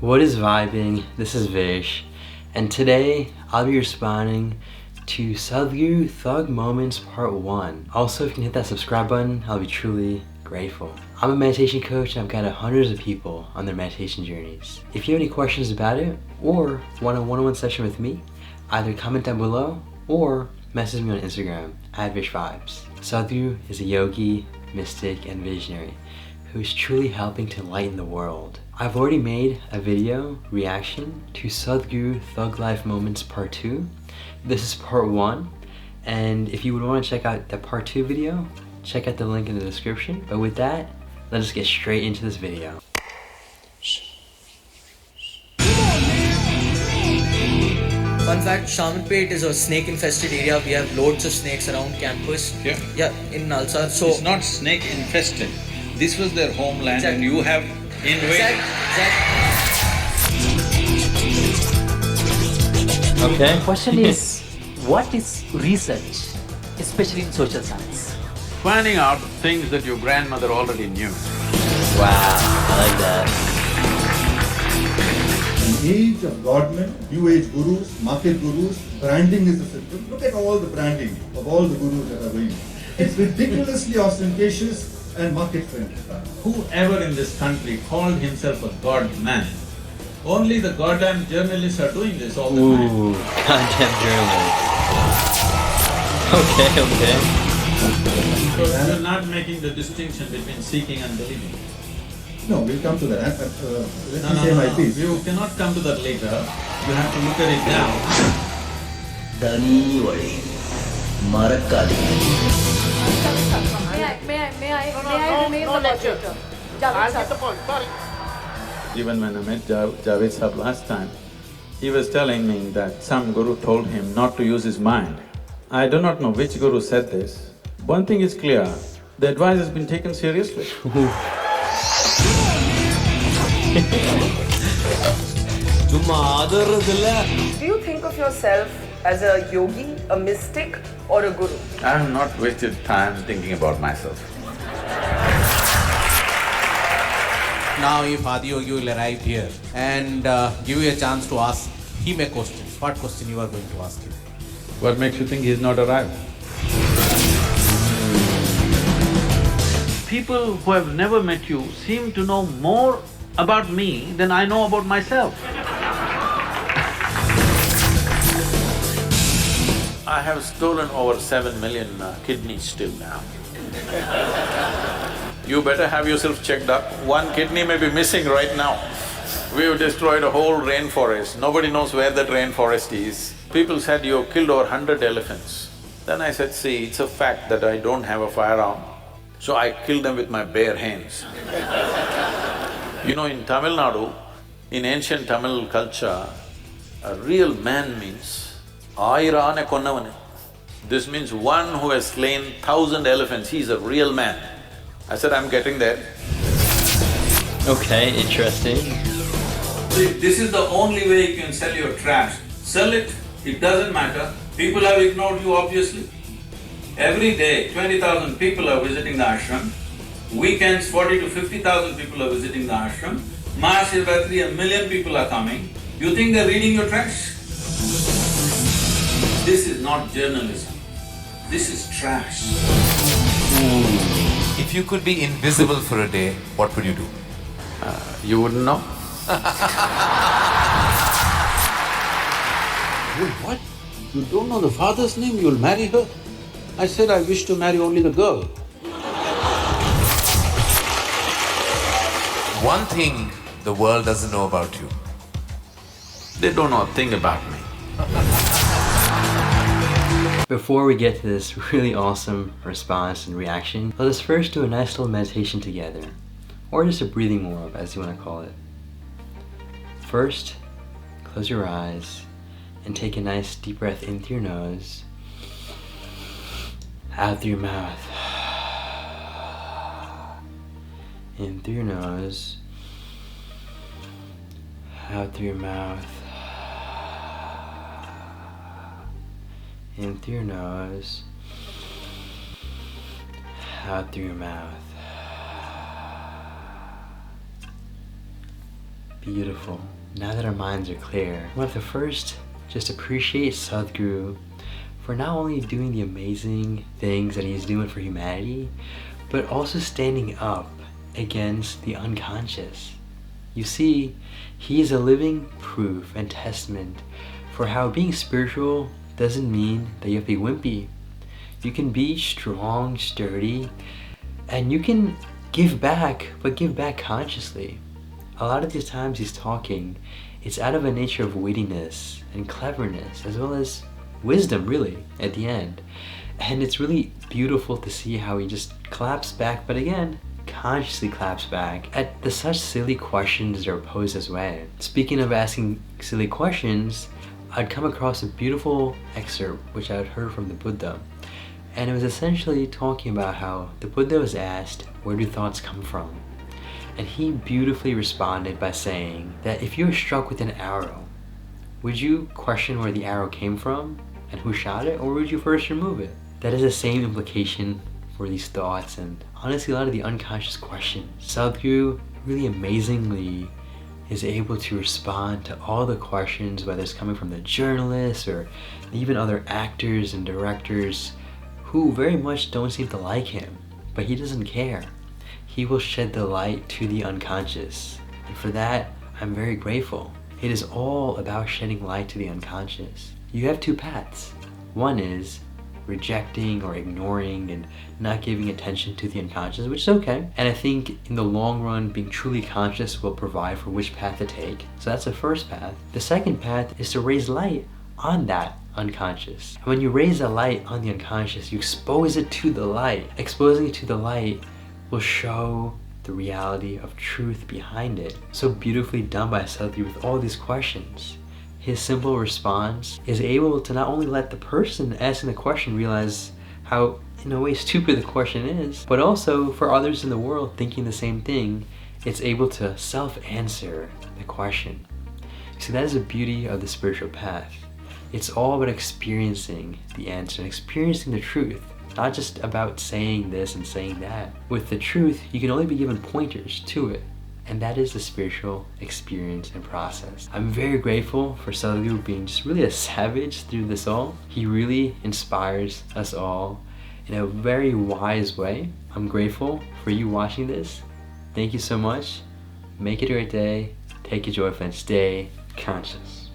What is vibing? This is Vish, and today I'll be responding to Sadhguru Thug Moments Part 1. Also, if you can hit that subscribe button, I'll be truly grateful. I'm a meditation coach and I've guided hundreds of people on their meditation journeys. If you have any questions about it or want a one-on-one session with me, either comment down below or message me on Instagram at VishVibez. Sadhguru is a yogi, mystic, and visionary who is truly helping to enlighten the world. I've already made a video reaction to Sadhguru Thug Life Moments Part 2. This is Part 1, and if you would want to check out the Part 2 video, check out the link in the description. But with that, let's get straight into this video. Fun fact, Shamanpet is a snake infested area. We have loads of snakes around campus. Yeah, in Nalsar. So it's not snake infested. This was their homeland, and you have invaded. Okay. Question is, what is research, especially in social science? Finding out things that your grandmother already knew. Wow, I like that. An age of godmen, new age gurus, market gurus, branding is the symptom. Look at all the branding of all the gurus that are going. It's ridiculously ostentatious and market friendly. Whoever in this country called himself a god man, only the goddamn journalists are doing this all the time. Ooh, goddamn journalist. Okay. So you're not making the distinction between seeking and believing. No, we'll come to that. Let No, me say my piece. You cannot come to that later. You have to look at it now. Dani wali, marakali. May I remain the moderator? Javed sir. Even when I met Javed Sahab last time, he was telling me that some guru told him not to use his mind. I do not know which guru said this. One thing is clear, the advice has been taken seriously. Do you think of yourself as a yogi, a mystic, or a guru? I have not wasted time thinking about myself. Now if Adiyogi will arrive here and give you a chance to ask him a question, what question you are going to ask him? What makes you think he's not arrived? People who have never met you seem to know more about me than I know about myself. I have stolen over 7 million kidneys till now. You better have yourself checked up. One kidney may be missing right now. We've destroyed a whole rainforest. Nobody knows where that rainforest is. People said, you've killed over 100 elephants. Then I said, see, it's a fact that I don't have a firearm, so I killed them with my bare hands. You know, in Tamil Nadu, in ancient Tamil culture, a real man means Ayirane konnavane. This means one who has slain 1,000 elephants, he's a real man. I said, I'm getting there. Okay, interesting. See, this is the only way you can sell your trash. Sell it, it doesn't matter. People have ignored you, obviously. Every day, 20,000 people are visiting the ashram. Weekends, 40 to 50,000 people are visiting the ashram. Mahashivratri, 1 million people are coming. You think they're reading your trash? This is not journalism. This is trash. If you could be invisible for a day, what would you do? You wouldn't know? What? You don't know the father's name, you'll marry her? I said I wish to marry only the girl. One thing the world doesn't know about you. They don't know a thing about me. Before we get to this really awesome response and reaction, let us first do a nice little meditation together, or just a breathing warm-up, as you want to call it. First, close your eyes and take a nice deep breath in through your nose, out through your mouth. In through your nose, out through your mouth. In through your nose, out through your mouth. Beautiful. Now that our minds are clear, we'll have to first just appreciate Sadhguru for not only doing the amazing things that he's doing for humanity, but also standing up against the unconscious. You see, he is a living proof and testament for how being spiritual doesn't mean that you have to be wimpy. You can be strong, sturdy, and you can give back, but give back consciously. A lot of these times he's talking, it's out of a nature of wittiness and cleverness, as well as wisdom, really, at the end. And it's really beautiful to see how he just claps back, but again, consciously claps back at the such silly questions that are posed his way. Speaking of asking silly questions, I'd come across a beautiful excerpt which I had heard from the Buddha. And it was essentially talking about how the Buddha was asked, where do thoughts come from? And he beautifully responded by saying that if you were struck with an arrow, would you question where the arrow came from and who shot it, or would you first remove it? That is the same implication for these thoughts and honestly a lot of the unconscious questions. Sadhguru really amazingly is able to respond to all the questions, whether it's coming from the journalists or even other actors and directors who very much don't seem to like him, but he doesn't care. He will shed the light to the unconscious, and for that I'm very grateful. It is all about shedding light to the unconscious. You have two paths. One is rejecting or ignoring and not giving attention to the unconscious, which is okay. And I think in the long run, being truly conscious will provide for which path to take. So that's the first path. The second path is to raise light on that unconscious. And when you raise the light on the unconscious, you expose it to the light. Exposing it to the light will show the reality of truth behind it. So beautifully done by Sadhguru with all these questions. His simple response is able to not only let the person asking the question realize how, in a way, stupid the question is, but also for others in the world thinking the same thing, it's able to self-answer the question. See, that is the beauty of the spiritual path. It's all about experiencing the answer and experiencing the truth, not just about saying this and saying that. With the truth, you can only be given pointers to it. And that is the spiritual experience and process. I'm very grateful for Sadhguru being just really a savage through this all. He really inspires us all in a very wise way. I'm grateful for you watching this. Thank you so much. Make it a great day. Take a joyful and stay conscious.